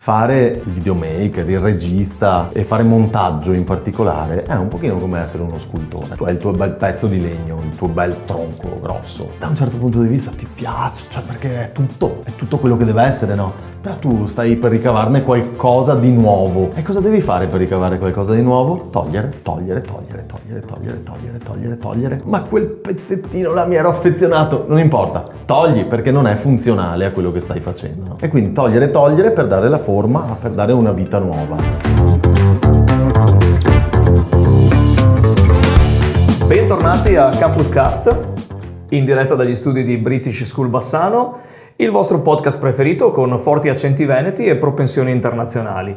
Fare il videomaker, il regista e fare montaggio in particolare è un pochino come essere uno scultore. Tu hai il tuo bel pezzo di legno, il tuo bel tronco grosso. Da un certo punto di vista ti piace, cioè perché è tutto quello che deve essere, no? Però tu stai per ricavarne qualcosa di nuovo. E cosa devi fare per ricavare qualcosa di nuovo? Togliere. Ma quel pezzettino là mi ero affezionato. Non importa, togli perché non è funzionale a quello che stai facendo, no? E quindi togliere per dare la forma, per dare una vita nuova. Bentornati a Campus Cast, in diretta dagli studi di British School Bassano, il vostro podcast preferito con forti accenti veneti e propensioni internazionali.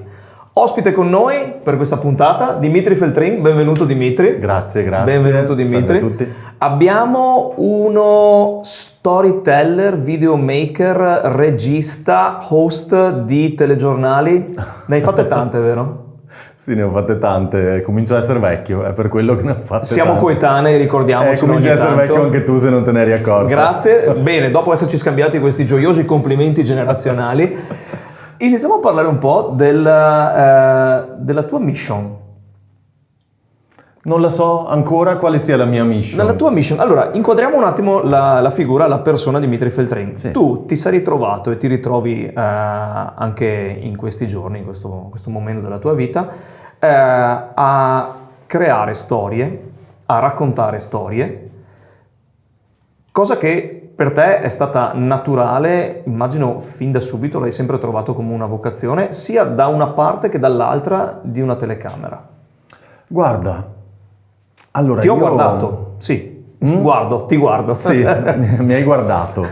Ospite con noi per questa puntata Dimitri Feltrin, benvenuto Dimitri. Grazie. Benvenuto Dimitri. Salve a tutti. Abbiamo uno storyteller, videomaker, regista, host di telegiornali. Ne hai fatte tante, vero? Sì, ne ho fatte tante, comincio a essere vecchio, è per quello che ne ho fatte Siamo tante. coetanei, ricordiamoci. Cominci a essere vecchio anche tu se non te ne eri accorto. Grazie, bene, dopo esserci scambiati questi gioiosi complimenti generazionali, iniziamo a parlare un po' della tua mission. Non la so ancora quale sia la mia mission. Nella tua mission, allora, inquadriamo un attimo la figura, la persona di Dimitri Feltrin. Sì. Tu ti sei ritrovato e ti ritrovi anche in questi giorni, in questo momento della tua vita, a creare storie, a raccontare storie, cosa che per te è stata naturale, immagino fin da subito l'hai sempre trovato come una vocazione, sia da una parte che dall'altra di una telecamera. Guarda, allora Ti ho guardato, sì, ti guardo. Sì, mi hai guardato.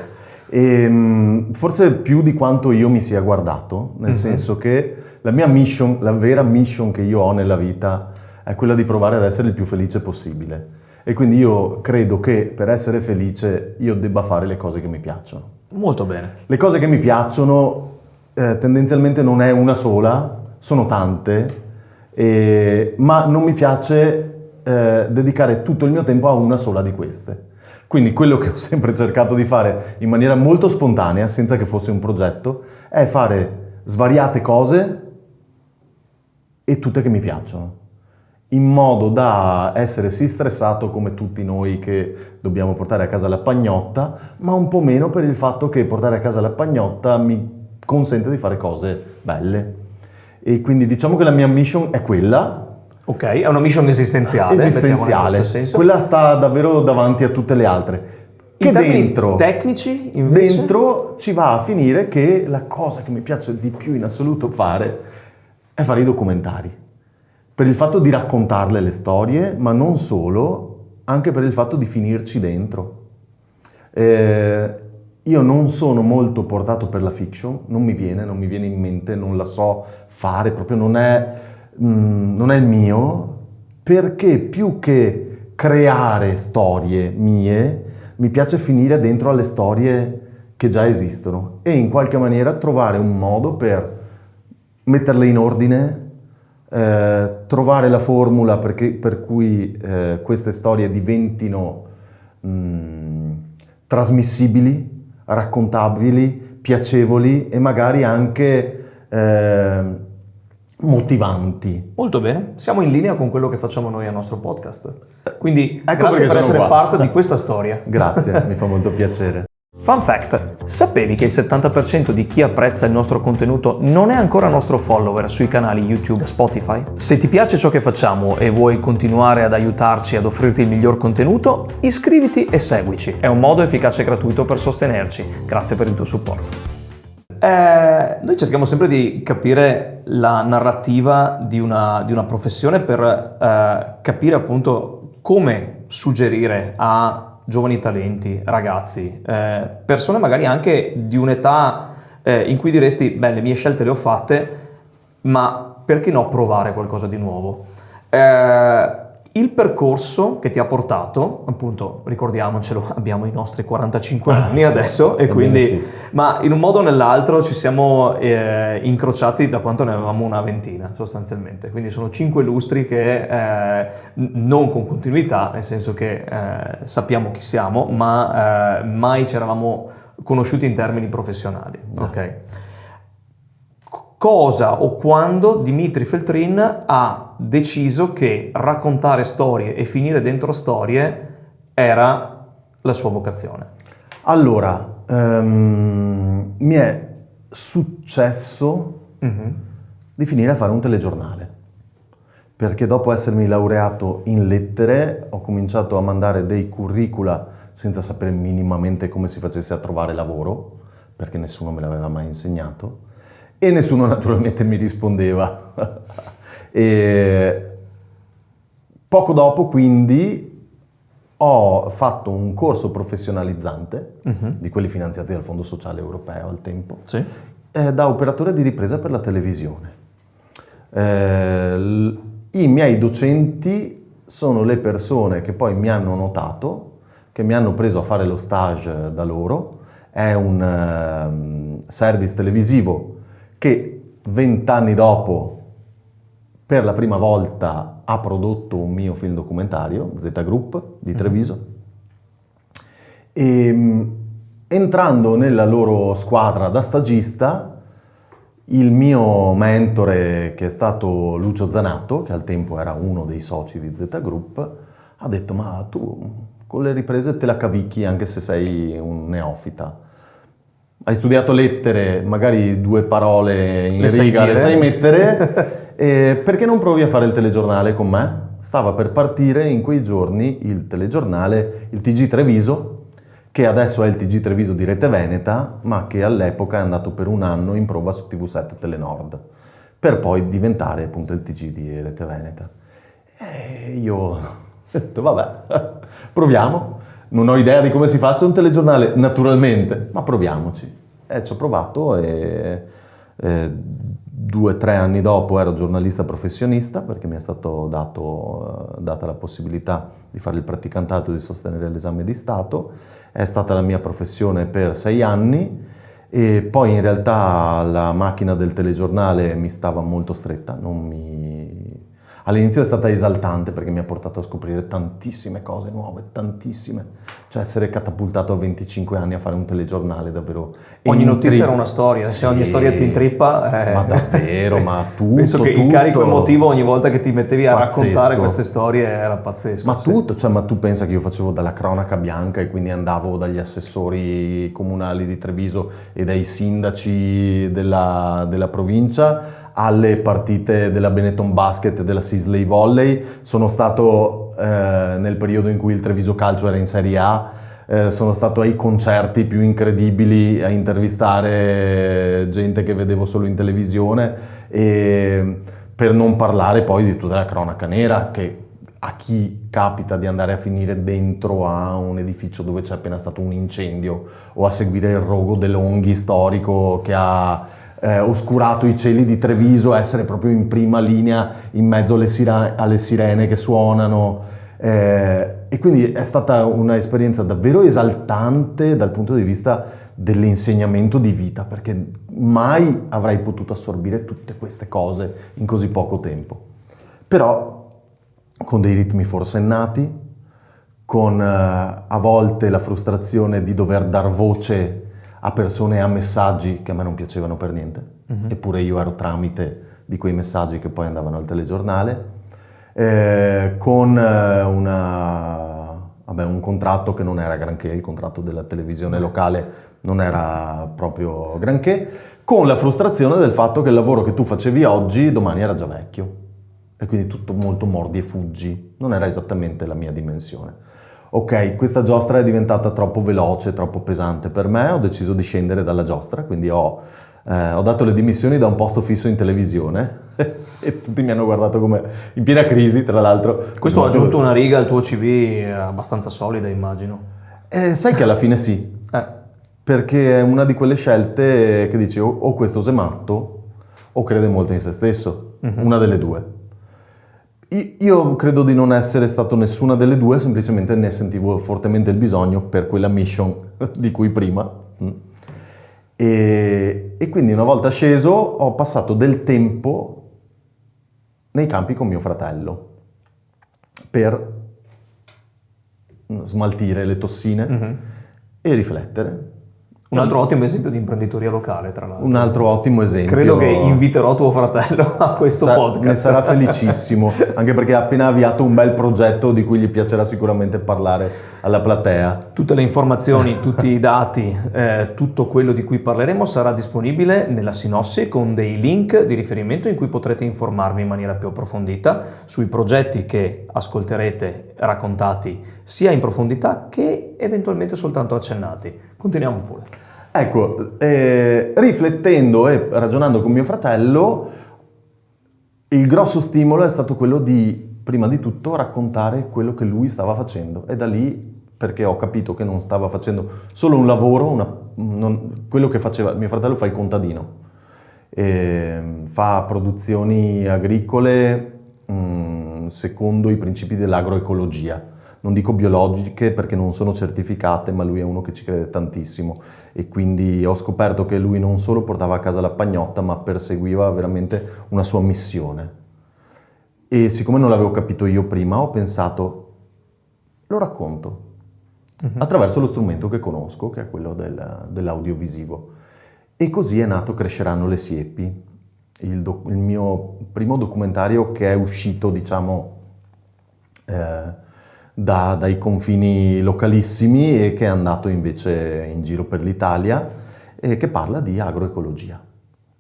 Forse più di quanto io mi sia guardato, nel senso che la mia mission, la vera mission che io ho nella vita è quella di provare ad essere il più felice possibile. E quindi io credo che per essere felice io debba fare le cose che mi piacciono. Molto bene. Le cose che mi piacciono tendenzialmente non è una sola, sono tante, ma non mi piace dedicare tutto il mio tempo a una sola di queste. Quindi quello che ho sempre cercato di fare in maniera molto spontanea, senza che fosse un progetto, è fare svariate cose e tutte che mi piacciono, in modo da essere sì stressato come tutti noi che dobbiamo portare a casa la pagnotta, ma un po' meno per il fatto che portare a casa la pagnotta mi consente di fare cose belle. E quindi diciamo che la mia mission è quella. Ok, è una mission esistenziale. Esistenziale, quella sta davvero davanti a tutte le altre. Che dentro, tecnici invece? Dentro ci va a finire che la cosa che mi piace di più in assoluto fare è fare i documentari. Per il fatto di raccontarle le storie, ma non solo, anche per il fatto di finirci dentro. Io non sono molto portato per la fiction, non mi viene in mente, non la so fare, proprio non è il mio, perché più che creare storie mie, mi piace finire dentro alle storie che già esistono e in qualche maniera trovare un modo per metterle in ordine, trovare la formula per cui queste storie diventino trasmissibili, raccontabili, piacevoli e magari anche motivanti. Molto bene, siamo in linea con quello che facciamo noi al nostro podcast. Quindi Ecco grazie per essere qua. parte di questa storia. Grazie, mi fa molto piacere. Fun fact, sapevi che il 70% di chi apprezza il nostro contenuto non è ancora nostro follower sui canali YouTube e Spotify? Se ti piace ciò che facciamo e vuoi continuare ad aiutarci ad offrirti il miglior contenuto, iscriviti e seguici. È un modo efficace e gratuito per sostenerci. Grazie per il tuo supporto. Noi cerchiamo sempre di capire la narrativa di una professione per capire appunto come suggerire a giovani talenti, ragazzi, persone magari anche di un'età in cui diresti, beh, le mie scelte le ho fatte, ma perché no provare qualcosa di nuovo? Il percorso che ti ha portato, appunto, ricordiamocelo, abbiamo i nostri 45 anni adesso, e quindi, sì. Ma in un modo o nell'altro ci siamo incrociati da quanto ne avevamo una ventina, sostanzialmente. Quindi sono 5 lustri che non con continuità, nel senso che sappiamo chi siamo, ma mai ci eravamo conosciuti in termini professionali. No. Ok. cosa o quando Dimitri Feltrin ha deciso che raccontare storie e finire dentro storie era la sua vocazione? Allora, mi è successo di finire a fare un telegiornale, perché dopo essermi laureato in lettere ho cominciato a mandare dei curricula senza sapere minimamente come si facesse a trovare lavoro, perché nessuno me l'aveva mai insegnato e nessuno naturalmente mi rispondeva. E poco dopo quindi ho fatto un corso professionalizzante, di quelli finanziati dal Fondo Sociale Europeo al tempo, Sì. da operatore di ripresa per la televisione. I miei docenti sono le persone che poi mi hanno notato, che mi hanno preso a fare lo stage da loro. È un service televisivo che 20 anni dopo, per la prima volta, ha prodotto un mio film documentario, Z Group di Treviso. E entrando nella loro squadra da stagista, il mio mentore, che è stato Lucio Zanato, che al tempo era uno dei soci di Z Group, ha detto: ma tu con le riprese te la cavicchi anche se sei un neofita. Hai studiato lettere, magari 2 parole in riga le sai mettere, perché non provi a fare il telegiornale con me? Stava per partire in quei giorni il telegiornale, il TG Treviso, che adesso è il TG Treviso di Rete Veneta, ma che all'epoca è andato per un anno in prova su TV7 Telenord, per poi diventare appunto il TG di Rete Veneta. E io ho detto: vabbè, proviamo. Non ho idea di come si faccia un telegiornale, naturalmente, ma proviamoci. Ci ho provato e 2 o 3 anni dopo ero giornalista professionista, perché mi è stato data la possibilità di fare il praticantato e di sostenere l'esame di Stato. È stata la mia professione per 6 anni e poi in realtà la macchina del telegiornale mi stava molto stretta, All'inizio è stata esaltante perché mi ha portato a scoprire tantissime cose nuove, tantissime. Cioè essere catapultato a 25 anni a fare un telegiornale davvero... Ogni notizia era una storia, sì, se ogni storia ti intrippa... Ma davvero, sì. Ma tutto, penso che tutto, il carico emotivo ogni volta che ti mettevi a pazzesco. raccontare queste storie era pazzesco. Ma sì. tutto, cioè ma tu pensa che io facevo dalla cronaca bianca e quindi andavo dagli assessori comunali di Treviso e dai sindaci della provincia alle partite della Benetton Basket e della Sisley Volley. Sono stato nel periodo in cui il Treviso Calcio era in Serie A, sono stato ai concerti più incredibili, a intervistare gente che vedevo solo in televisione, e per non parlare poi di tutta la cronaca nera, che a chi capita di andare a finire dentro a un edificio dove c'è appena stato un incendio, o a seguire il rogo De Longhi storico che ha oscurato i cieli di Treviso, essere proprio in prima linea in mezzo alle sirene che suonano, e quindi è stata un'esperienza davvero esaltante dal punto di vista dell'insegnamento di vita, perché mai avrei potuto assorbire tutte queste cose in così poco tempo. Però con dei ritmi forsennati, con a volte la frustrazione di dover dar voce a persone e a messaggi che a me non piacevano per niente, eppure io ero tramite di quei messaggi che poi andavano al telegiornale, con un contratto che non era granché, il contratto della televisione locale non era proprio granché, con la frustrazione del fatto che il lavoro che tu facevi oggi domani era già vecchio, e quindi tutto molto mordi e fuggi, non era esattamente la mia dimensione. Ok, questa giostra è diventata troppo veloce, troppo pesante per me, ho deciso di scendere dalla giostra, quindi ho dato le dimissioni da un posto fisso in televisione e tutti mi hanno guardato come in piena crisi, tra l'altro. Questo ha aggiunto una riga al tuo CV abbastanza solida, immagino. Sai che alla fine sì, perché è una di quelle scelte che dici o questo sei matto o crede molto in se stesso, una delle due. Io credo di non essere stato nessuna delle due, semplicemente ne sentivo fortemente il bisogno per quella mission di cui prima. E quindi una volta sceso ho passato del tempo nei campi con mio fratello per smaltire le tossine e riflettere. Un altro ottimo esempio di imprenditoria locale, tra l'altro. Un altro ottimo esempio. Credo che inviterò tuo fratello a questo podcast. Ne sarà felicissimo, anche perché ha appena avviato un bel progetto di cui gli piacerà sicuramente parlare alla platea. Tutte le informazioni, tutti i dati, tutto quello di cui parleremo sarà disponibile nella sinossi con dei link di riferimento in cui potrete informarvi in maniera più approfondita sui progetti che ascolterete raccontati sia in profondità che eventualmente soltanto accennati. Continuiamo pure. Ecco, riflettendo e ragionando con mio fratello, il grosso stimolo è stato quello di, prima di tutto, raccontare quello che lui stava facendo. E da lì, perché ho capito che non stava facendo solo un lavoro, quello che faceva, mio fratello fa il contadino, fa produzioni agricole secondo i principi dell'agroecologia. Non dico biologiche perché non sono certificate, ma lui è uno che ci crede tantissimo e quindi ho scoperto che lui non solo portava a casa la pagnotta, ma perseguiva veramente una sua missione. E siccome non l'avevo capito io prima, ho pensato, lo racconto attraverso lo strumento che conosco, che è quello dell'audiovisivo. E così è nato Cresceranno le siepi, il mio primo documentario che è uscito, diciamo, dai confini localissimi e che è andato invece in giro per l'Italia e che parla di agroecologia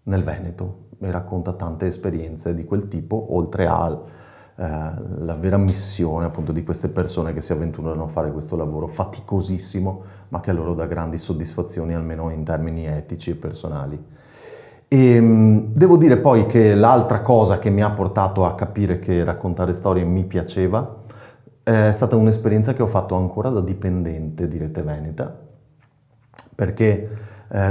nel Veneto e racconta tante esperienze di quel tipo, oltre alla vera missione appunto di queste persone che si avventurano a fare questo lavoro faticosissimo, ma che a loro dà grandi soddisfazioni, almeno in termini etici e personali. E devo dire poi che l'altra cosa che mi ha portato a capire che raccontare storie mi piaceva è stata un'esperienza che ho fatto ancora da dipendente di Rete Veneta, perché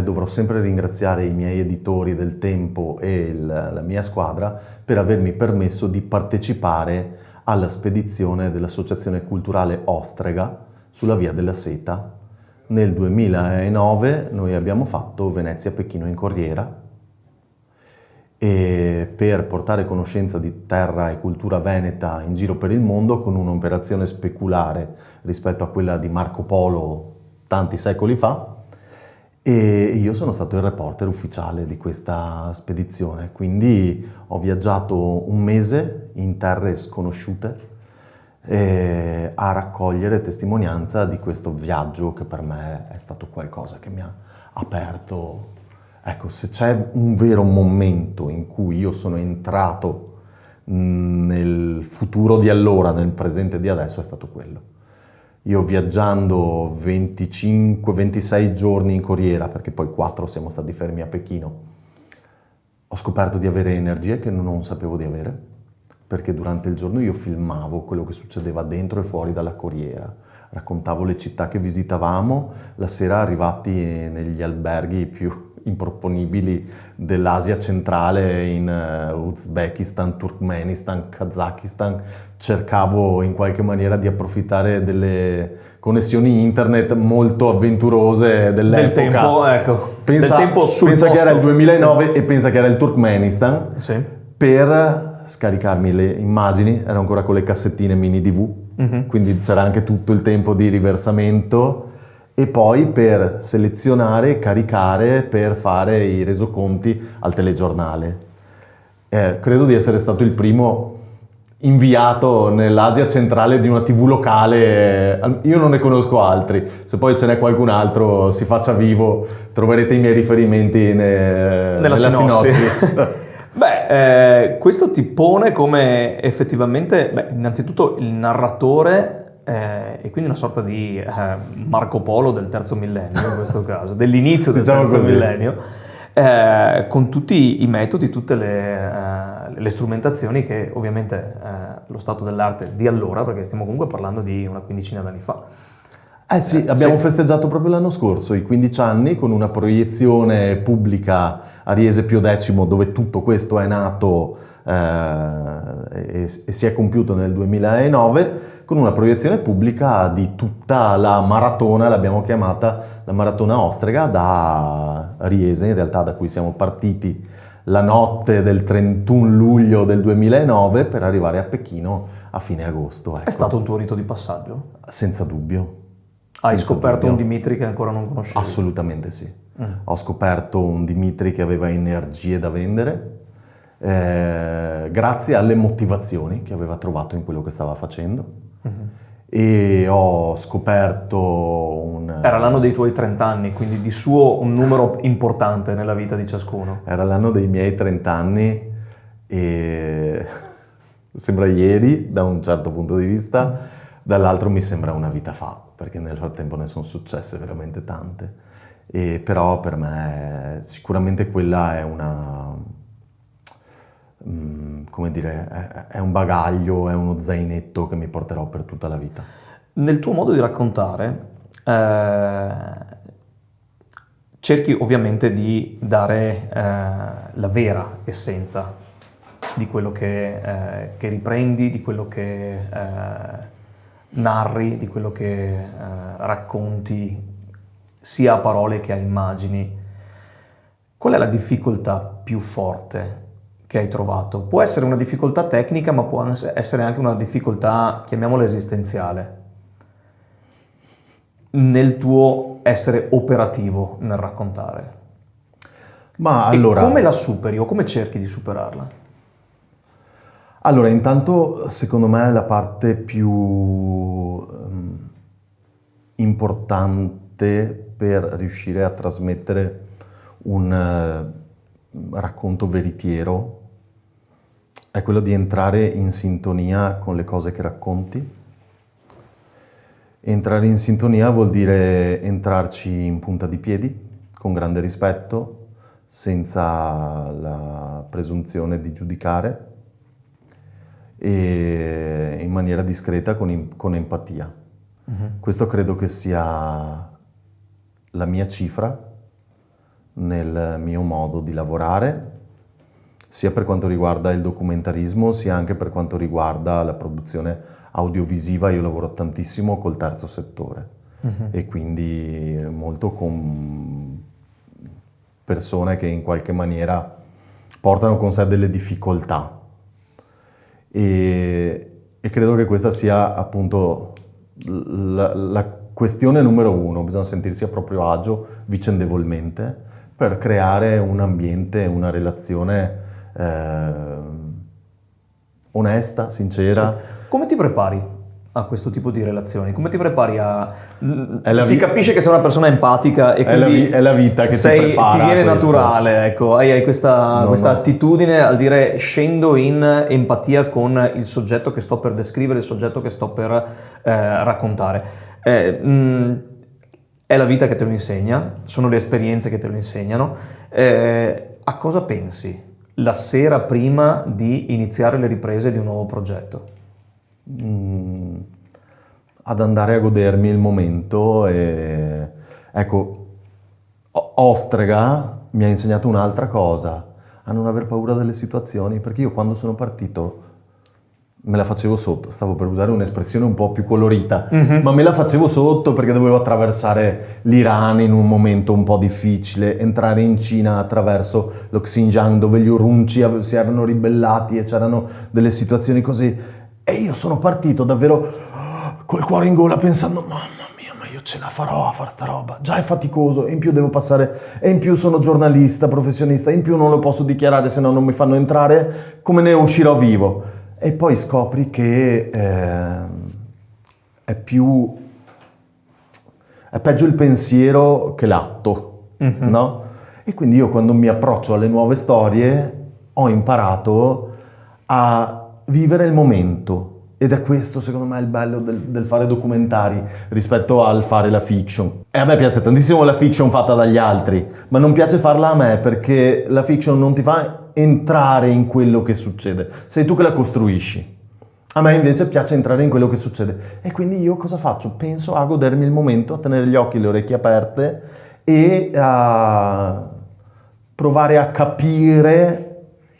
dovrò sempre ringraziare i miei editori del tempo e la mia squadra per avermi permesso di partecipare alla spedizione dell'Associazione Culturale Ostrega sulla Via della Seta. Nel 2009 noi abbiamo fatto Venezia-Pechino in corriera, e per portare conoscenza di terra e cultura veneta in giro per il mondo con un'operazione speculare rispetto a quella di Marco Polo tanti secoli fa, e io sono stato il reporter ufficiale di questa spedizione, quindi ho viaggiato un mese in terre sconosciute a raccogliere testimonianza di questo viaggio che per me è stato qualcosa che mi ha aperto. Ecco, se c'è un vero momento in cui io sono entrato nel futuro di allora, nel presente di adesso, è stato quello. Io viaggiando 25-26 giorni in corriera, perché poi 4 siamo stati fermi a Pechino, ho scoperto di avere energie che non sapevo di avere, perché durante il giorno io filmavo quello che succedeva dentro e fuori dalla corriera, raccontavo le città che visitavamo, la sera arrivati negli alberghi più improponibili dell'Asia centrale, in Uzbekistan, Turkmenistan, Kazakistan, cercavo in qualche maniera di approfittare delle connessioni internet molto avventurose dell'epoca. Del tempo, ecco. Pensa che era il 2009 e pensa che era il Turkmenistan, sì, per scaricarmi le immagini, ero ancora con le cassettine mini DV, quindi c'era anche tutto il tempo di riversamento, e poi per selezionare, caricare, per fare i resoconti al telegiornale. Credo di essere stato il primo inviato nell'Asia centrale di una TV locale, io non ne conosco altri, se poi ce n'è qualcun altro si faccia vivo, troverete i miei riferimenti nella sinossi. Beh, questo ti pone come effettivamente, innanzitutto il narratore e quindi una sorta di Marco Polo del terzo millennio in questo caso, dell'inizio del diciamo terzo così. millennio, con tutti i metodi, tutte le strumentazioni che ovviamente lo stato dell'arte di allora, perché stiamo comunque parlando di una quindicina d'anni fa. Sì, abbiamo festeggiato proprio l'anno scorso i 15 anni con una proiezione pubblica a Riese Pio X, dove tutto questo è nato e si è compiuto nel 2009, con una proiezione pubblica di tutta la maratona, l'abbiamo chiamata la maratona Ostrega, da Riese, in realtà da cui siamo partiti la notte del 31 luglio del 2009 per arrivare a Pechino a fine agosto. Ecco. È stato un tuo rito di passaggio? Senza dubbio. Hai senza scoperto dubbio. un Dimitri che ancora non conoscevi? Assolutamente sì. Ho scoperto un Dimitri che aveva energie da vendere, grazie alle motivazioni che aveva trovato in quello che stava facendo. E ho scoperto Era l'anno dei tuoi 30 anni, quindi di suo un numero importante nella vita di ciascuno. Era l'anno dei miei 30 anni e sembra ieri da un certo punto di vista, dall'altro mi sembra una vita fa, perché nel frattempo ne sono successe veramente tante. Però per me sicuramente quella è come dire, è un bagaglio, è uno zainetto che mi porterò per tutta la vita. Nel tuo modo di raccontare, cerchi ovviamente di dare la vera essenza di quello che riprendi, di quello che narri, di quello che racconti, sia a parole che a immagini. Qual è la difficoltà più forte che hai trovato? Può essere una difficoltà tecnica, ma può essere anche una difficoltà, chiamiamola esistenziale, nel tuo essere operativo nel raccontare. Ma E allora, come la superi o come cerchi di superarla? allora, intanto secondo me la parte più importante per riuscire a trasmettere un racconto veritiero è quello di entrare in sintonia con le cose che racconti. Entrare in sintonia vuol dire entrarci in punta di piedi, con grande rispetto, senza la presunzione di giudicare e in maniera discreta, con empatia. Questo credo che sia la mia cifra nel mio modo di lavorare, sia per quanto riguarda il documentarismo, sia anche per quanto riguarda la produzione audiovisiva. Io lavoro tantissimo col terzo settore e quindi molto con persone che in qualche maniera portano con sé delle difficoltà e credo che questa sia appunto la questione numero uno. Bisogna sentirsi a proprio agio vicendevolmente per creare un ambiente, una relazione onesta, sincera. Come ti prepari a questo tipo di relazioni? Come ti prepari a... la Si capisce che sei una persona empatica e quindi è la vita che ti prepara ti viene a questo. naturale, ecco, hai questa No. attitudine al dire scendo in empatia con il soggetto che sto per descrivere, il soggetto che sto per raccontare. È la vita che te lo insegna, sono le esperienze che te lo insegnano. A cosa pensi la sera prima di iniziare le riprese di un nuovo progetto? Ad andare a godermi il momento e ecco, Ostrega mi ha insegnato un'altra cosa, a non aver paura delle situazioni, perché io quando sono partito me la facevo sotto, stavo per usare un'espressione un po' più colorita, ma me la facevo sotto perché dovevo attraversare l'Iran in un momento un po' difficile, entrare in Cina attraverso lo Xinjiang dove gli Urumqi si erano ribellati e c'erano delle situazioni così, e io sono partito davvero col cuore in gola pensando mamma mia, ma io ce la farò a fare sta roba, già è faticoso, e in più devo passare, e in più sono giornalista, professionista, in più non lo posso dichiarare se no non mi fanno entrare, come ne uscirò vivo? E poi scopri che è peggio il pensiero che l'atto, no? E quindi io quando mi approccio alle nuove storie ho imparato a vivere il momento, ed è questo secondo me il bello del fare documentari rispetto al fare la fiction. E a me piace tantissimo la fiction fatta dagli altri, ma non piace farla a me perché la fiction non ti fa entrare in quello che succede, sei tu che la costruisci. A me invece piace entrare in quello che succede e quindi io cosa faccio? Penso a godermi il momento, a tenere gli occhi e le orecchie aperte e a provare a capire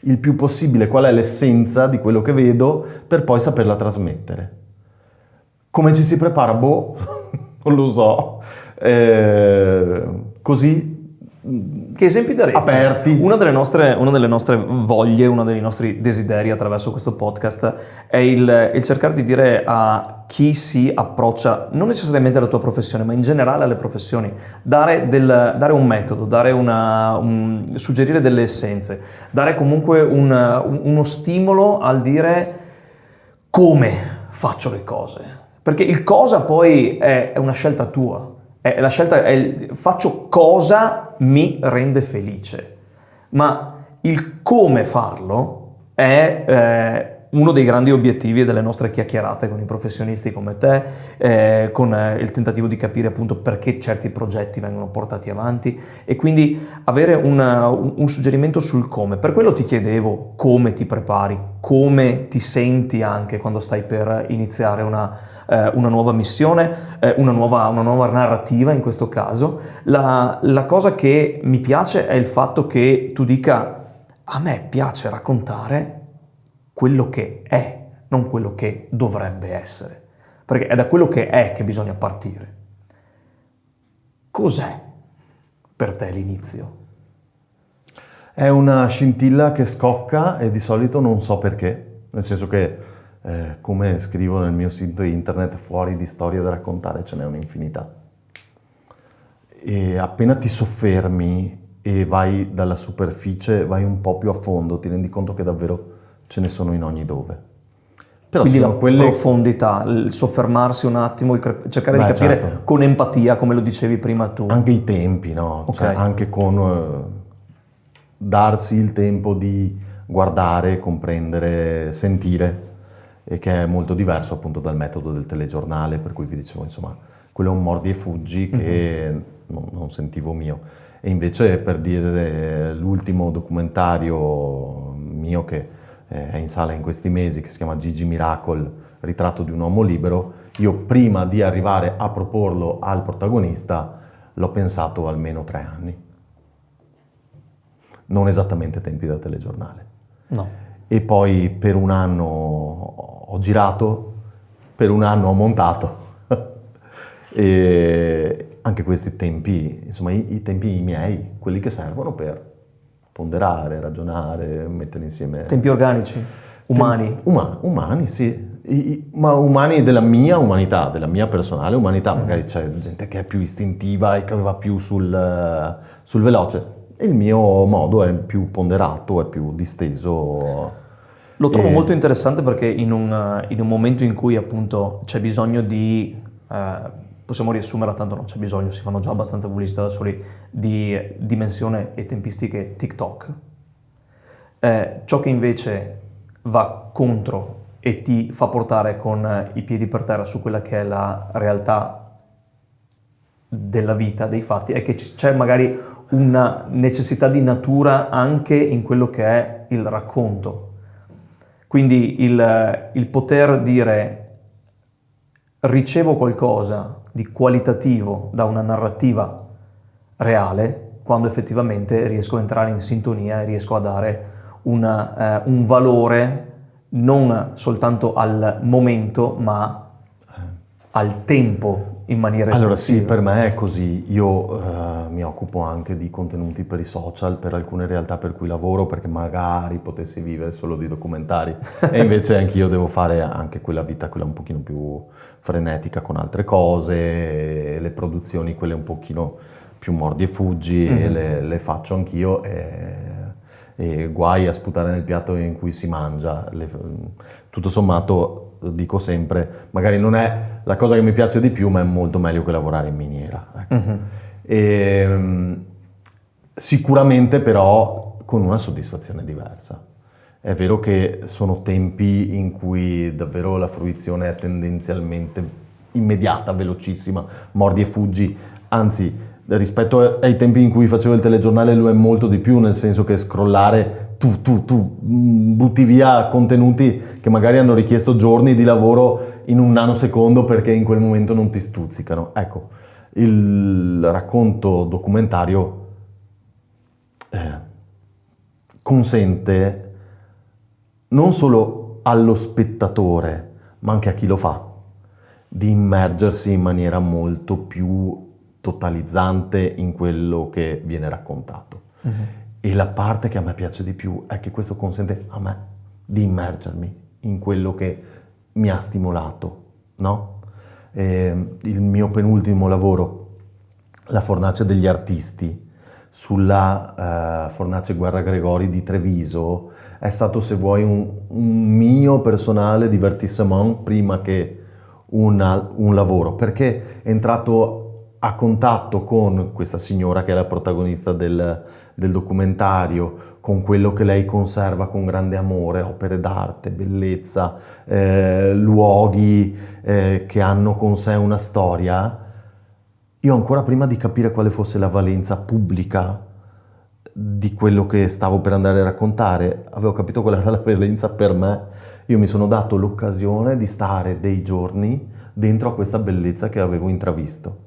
il più possibile qual è l'essenza di quello che vedo per poi saperla trasmettere. Come ci si prepara? Boh, non lo so. Così Che esempi daresti? Aperti. Una delle nostre voglie, uno dei nostri desideri attraverso questo podcast è il cercare di dire a chi si approccia, non necessariamente alla tua professione, ma in generale alle professioni, dare un metodo, suggerire delle essenze, dare comunque uno stimolo al dire come faccio le cose. Perché il cosa poi è una scelta tua. La scelta è faccio cosa mi rende felice, ma il come farlo è uno dei grandi obiettivi delle nostre chiacchierate con i professionisti come te, con il tentativo di capire appunto perché certi progetti vengono portati avanti e quindi avere un suggerimento sul come. Per quello ti chiedevo come ti prepari, come ti senti anche quando stai per iniziare una nuova missione, una nuova narrativa in questo caso. La cosa che mi piace è il fatto che tu dica a me piace raccontare quello che è, non quello che dovrebbe essere, perché è da quello che è che bisogna partire. Cos'è per te l'inizio? È una scintilla che scocca e di solito non so perché, nel senso che come scrivo nel mio sito internet, fuori di storie da raccontare ce n'è un'infinità. E appena ti soffermi e vai dalla superficie, vai un po' più a fondo, ti rendi conto che davvero ce ne sono in ogni dove. Però quindi la quelle... profondità, il soffermarsi un attimo, cercare di capire certo. Con empatia, come lo dicevi prima tu. Anche i tempi, no? Okay. Cioè, anche con darsi il tempo di guardare, comprendere, sentire, e che è molto diverso appunto dal metodo del telegiornale, per cui vi dicevo, insomma, quello è un mordi e fuggi che non sentivo mio. E invece, per dire, l'ultimo documentario mio che è in sala in questi mesi, che si chiama Gigi Miracle, ritratto di un uomo libero, io prima di arrivare a proporlo al protagonista l'ho pensato almeno 3 anni. Non esattamente tempi da telegiornale. No. E poi per un anno ho girato, per un anno ho montato. E anche questi tempi, insomma, i tempi miei, quelli che servono per ponderare, ragionare, mettere insieme... Tempi organici, umani. Umani, sì. Ma umani della mia umanità, della mia personale umanità. Magari c'è gente che è più istintiva e che va più sul veloce. Il mio modo è più ponderato, è più disteso. Lo trovo molto interessante perché in un momento in cui appunto c'è bisogno di... possiamo riassumerla, tanto non c'è bisogno, si fanno già abbastanza pubblicità da soli, di dimensione e tempistiche TikTok. Ciò che invece va contro e ti fa portare con i piedi per terra su quella che è la realtà della vita, dei fatti, è che c'è magari una necessità di natura anche in quello che è il racconto. Quindi il poter dire ricevo qualcosa di qualitativo da una narrativa reale quando effettivamente riesco a entrare in sintonia e riesco a dare un valore non soltanto al momento ma al tempo in maniera Allora estensiva. sì, per me è così. Io mi occupo anche di contenuti per i social, per alcune realtà per cui lavoro, perché magari potessi vivere solo di documentari e invece anch'io devo fare anche quella vita, quella un pochino più frenetica con altre cose, le produzioni quelle un pochino più mordi e fuggi, le faccio anch'io e guai a sputare nel piatto in cui si mangia. Tutto sommato dico sempre, magari non è la cosa che mi piace di più, ma è molto meglio che lavorare in miniera. Ecco. Sicuramente però con una soddisfazione diversa. È vero che sono tempi in cui davvero la fruizione è tendenzialmente immediata, velocissima, mordi e fuggi, anzi rispetto ai tempi in cui facevo il telegiornale lo è molto di più, nel senso che scrollare tu butti via contenuti che magari hanno richiesto giorni di lavoro in un nanosecondo perché in quel momento non ti stuzzicano. Ecco, il racconto documentario consente non solo allo spettatore ma anche a chi lo fa di immergersi in maniera molto più totalizzante in quello che viene raccontato. E la parte che a me piace di più è che questo consente a me di immergermi in quello che mi ha stimolato, no? Il mio penultimo lavoro, La fornace degli artisti, sulla fornace Guerra Gregori di Treviso, è stato, se vuoi, un mio personale divertissement prima che un lavoro, perché è entrato a contatto con questa signora che è la protagonista del documentario, con quello che lei conserva con grande amore, opere d'arte, bellezza, luoghi che hanno con sé una storia. Io ancora prima di capire quale fosse la valenza pubblica di quello che stavo per andare a raccontare, avevo capito qual era la valenza per me. Io mi sono dato l'occasione di stare dei giorni dentro a questa bellezza che avevo intravisto.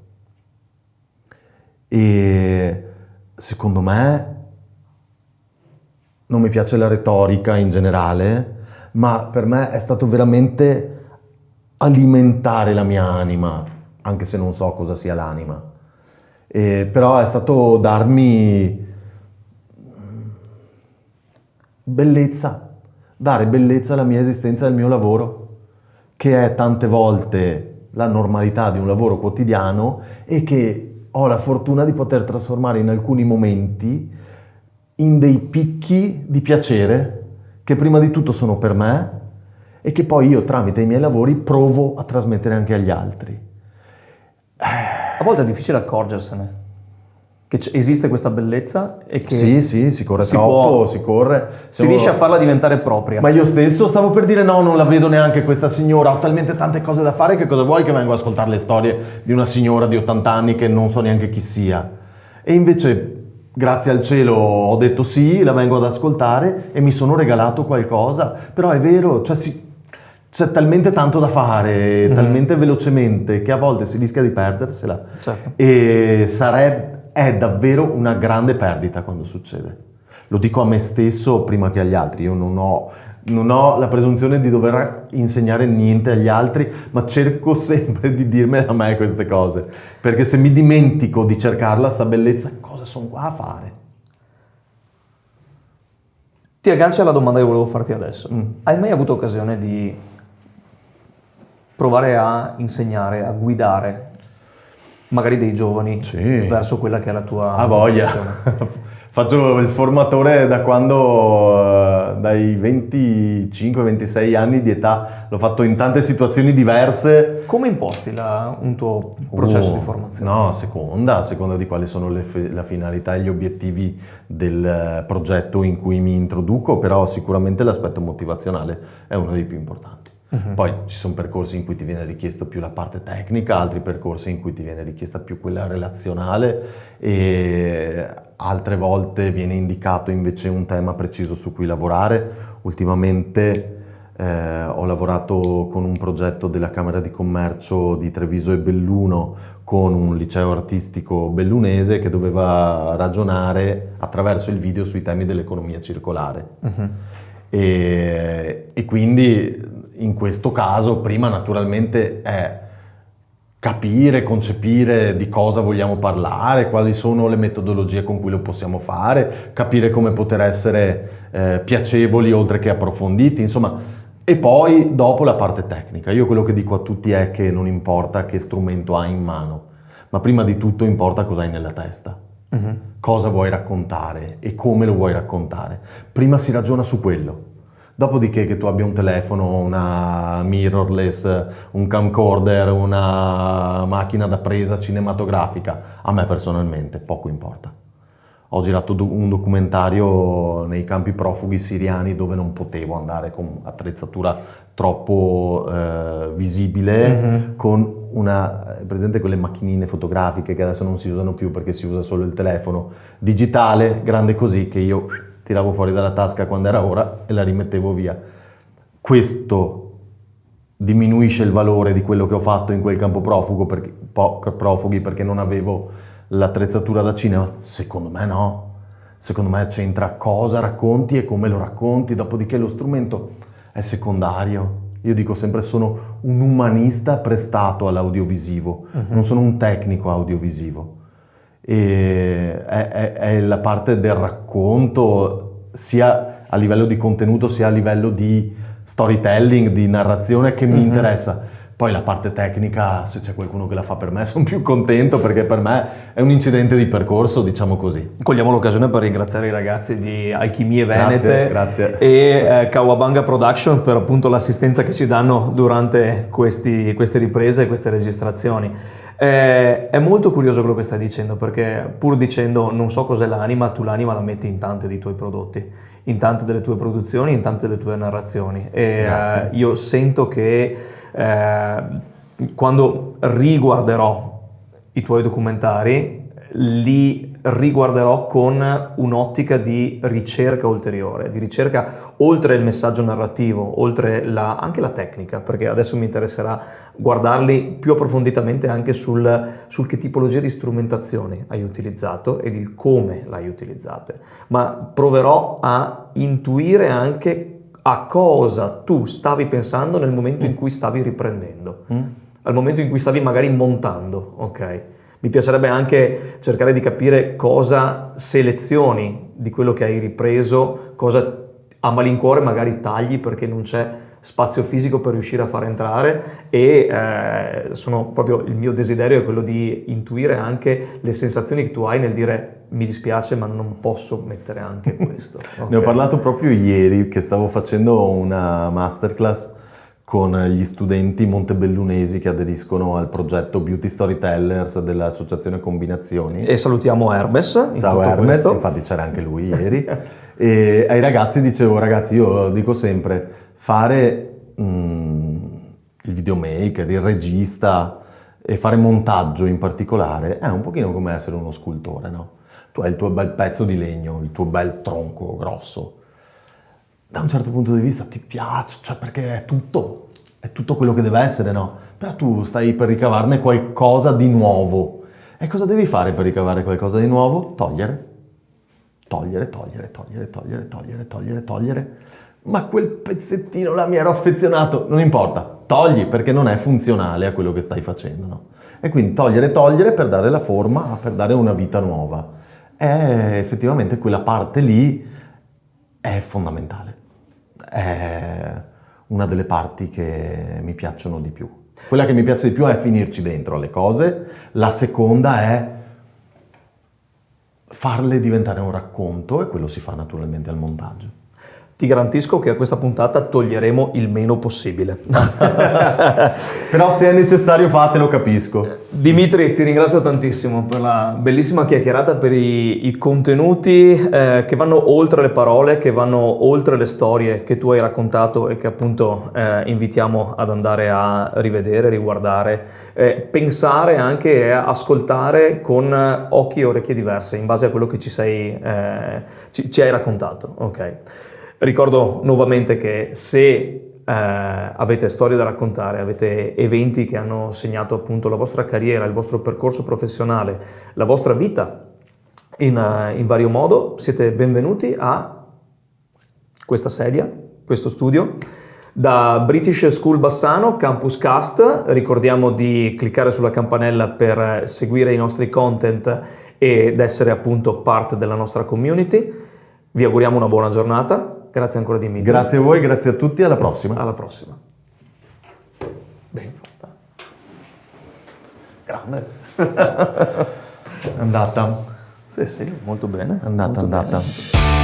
E secondo me, non mi piace la retorica in generale, ma per me è stato veramente alimentare la mia anima, anche se non so cosa sia l'anima. Però è stato darmi bellezza, dare bellezza alla mia esistenza e al mio lavoro, che è tante volte la normalità di un lavoro quotidiano e che ho la fortuna di poter trasformare in alcuni momenti in dei picchi di piacere che prima di tutto sono per me e che poi io tramite i miei lavori provo a trasmettere anche agli altri. A volte è difficile accorgersene che esiste questa bellezza e che sì, si corre troppo, si corre. Si riesce a farla diventare propria. Ma io stesso stavo per dire no, non la vedo neanche questa signora, ho talmente tante cose da fare, che cosa vuoi che vengo a ascoltare le storie di una signora di 80 anni che non so neanche chi sia? E invece, grazie al cielo, ho detto sì, la vengo ad ascoltare e mi sono regalato qualcosa. Però è vero, c'è talmente tanto da fare, talmente velocemente, che a volte si rischia di perdersela. Certo. E è davvero una grande perdita quando succede. Lo dico a me stesso prima che agli altri. Io non ho la presunzione di dover insegnare niente agli altri, ma cerco sempre di dirmi a me queste cose, perché se mi dimentico di cercarla sta bellezza, cosa sono qua a fare? Ti aggancia alla domanda che volevo farti adesso. Hai mai avuto occasione di provare a insegnare, a guidare magari dei giovani verso quella che è la tua voglia. passione? Faccio il formatore da quando, dai 25-26 anni di età, l'ho fatto in tante situazioni diverse. Come imposti un tuo processo di formazione? No, a seconda di quali sono la finalità e gli obiettivi del progetto in cui mi introduco, però sicuramente l'aspetto motivazionale è uno dei più importanti. Poi ci sono percorsi in cui ti viene richiesto più la parte tecnica, altri percorsi in cui ti viene richiesta più quella relazionale e altre volte viene indicato invece un tema preciso su cui lavorare. Ultimamente ho lavorato con un progetto della Camera di Commercio di Treviso e Belluno con un liceo artistico bellunese che doveva ragionare attraverso il video sui temi dell'economia circolare. E quindi in questo caso prima naturalmente è capire, concepire di cosa vogliamo parlare, quali sono le metodologie con cui lo possiamo fare, capire come poter essere piacevoli oltre che approfonditi, insomma. E poi dopo la parte tecnica. Io quello che dico a tutti è che non importa che strumento hai in mano, ma prima di tutto importa cosa hai nella testa, cosa vuoi raccontare e come lo vuoi raccontare. Prima si ragiona su quello. Dopodiché che tu abbia un telefono, una mirrorless, un camcorder, una macchina da presa cinematografica, a me personalmente poco importa. Ho girato un documentario nei campi profughi siriani dove non potevo andare con attrezzatura troppo visibile, con presente quelle macchinine fotografiche che adesso non si usano più perché si usa solo il telefono, digitale, grande così, che io tiravo fuori dalla tasca quando era ora e la rimettevo via. Questo diminuisce il valore di quello che ho fatto in quel campo profughi perché non avevo l'attrezzatura da cinema? Secondo me no. Secondo me c'entra cosa racconti e come lo racconti, dopodiché lo strumento è secondario. Io dico sempre sono un umanista prestato all'audiovisivo, non sono un tecnico audiovisivo. E è la parte del racconto, sia a livello di contenuto sia a livello di storytelling, di narrazione, che mi interessa. Poi la parte tecnica, se c'è qualcuno che la fa per me, sono più contento, perché per me è un incidente di percorso, diciamo così. Cogliamo l'occasione per ringraziare i ragazzi di Alchimie Venete Grazie. e Kawabanga Production per appunto l'assistenza che ci danno durante queste riprese e queste registrazioni. È molto curioso quello che stai dicendo, perché pur dicendo non so cos'è l'anima, tu l'anima la metti in tanti dei tuoi prodotti, in tante delle tue produzioni, in tante delle tue narrazioni. E io sento che quando riguarderò i tuoi documentari, li riguarderò con un'ottica di ricerca ulteriore, di ricerca oltre il messaggio narrativo, oltre anche la tecnica, perché adesso mi interesserà guardarli più approfonditamente anche sul che tipologia di strumentazioni hai utilizzato ed il come l'hai utilizzate, ma proverò a intuire anche a cosa tu stavi pensando nel momento in cui stavi riprendendo, al momento in cui stavi magari montando, ok? Mi piacerebbe anche cercare di capire cosa selezioni di quello che hai ripreso, cosa a malincuore magari tagli perché non c'è spazio fisico per riuscire a far entrare, e sono proprio il mio desiderio è quello di intuire anche le sensazioni che tu hai nel dire mi dispiace ma non posso mettere anche questo. Okay. Ne ho parlato proprio ieri, che stavo facendo una masterclass con gli studenti montebellunesi che aderiscono al progetto Beauty Storytellers dell'associazione Combinazioni. E salutiamo Hermes. Ciao Hermes, infatti c'era anche lui ieri. E ai ragazzi dicevo, ragazzi, io dico sempre, fare il videomaker, il regista e fare montaggio in particolare è un pochino come essere uno scultore, no? Tu hai il tuo bel pezzo di legno, il tuo bel tronco grosso. Da un certo punto di vista ti piace, cioè perché è tutto quello che deve essere, no? Però tu stai per ricavarne qualcosa di nuovo. E cosa devi fare per ricavare qualcosa di nuovo? Togliere. Ma quel pezzettino là mi ero affezionato, non importa, togli perché non è funzionale a quello che stai facendo, no? E quindi togliere per dare la forma, per dare una vita nuova. E effettivamente quella parte lì è fondamentale. È una delle parti che mi piacciono di più. Quella che mi piace di più è finirci dentro alle cose, la seconda è farle diventare un racconto, e quello si fa naturalmente al montaggio. Ti garantisco che a questa puntata toglieremo il meno possibile. Però se è necessario fatelo, capisco. Dimitri, ti ringrazio tantissimo per la bellissima chiacchierata, per i contenuti che vanno oltre le parole, che vanno oltre le storie che tu hai raccontato e che appunto invitiamo ad andare a rivedere, riguardare, pensare anche e ascoltare con occhi e orecchie diverse in base a quello che ci hai raccontato. Ok. Ricordo nuovamente che se avete storie da raccontare, avete eventi che hanno segnato appunto la vostra carriera, il vostro percorso professionale, la vostra vita in vario modo, siete benvenuti a questa sedia, questo studio. Da British School Bassano, Campus Cast, ricordiamo di cliccare sulla campanella per seguire i nostri content ed essere appunto parte della nostra community. Vi auguriamo una buona giornata. Grazie ancora Dimitri. Grazie a voi, grazie a tutti, alla prossima. Alla prossima. Ben fatta. Grande. È andata. Sì, molto bene. È andata. Bene.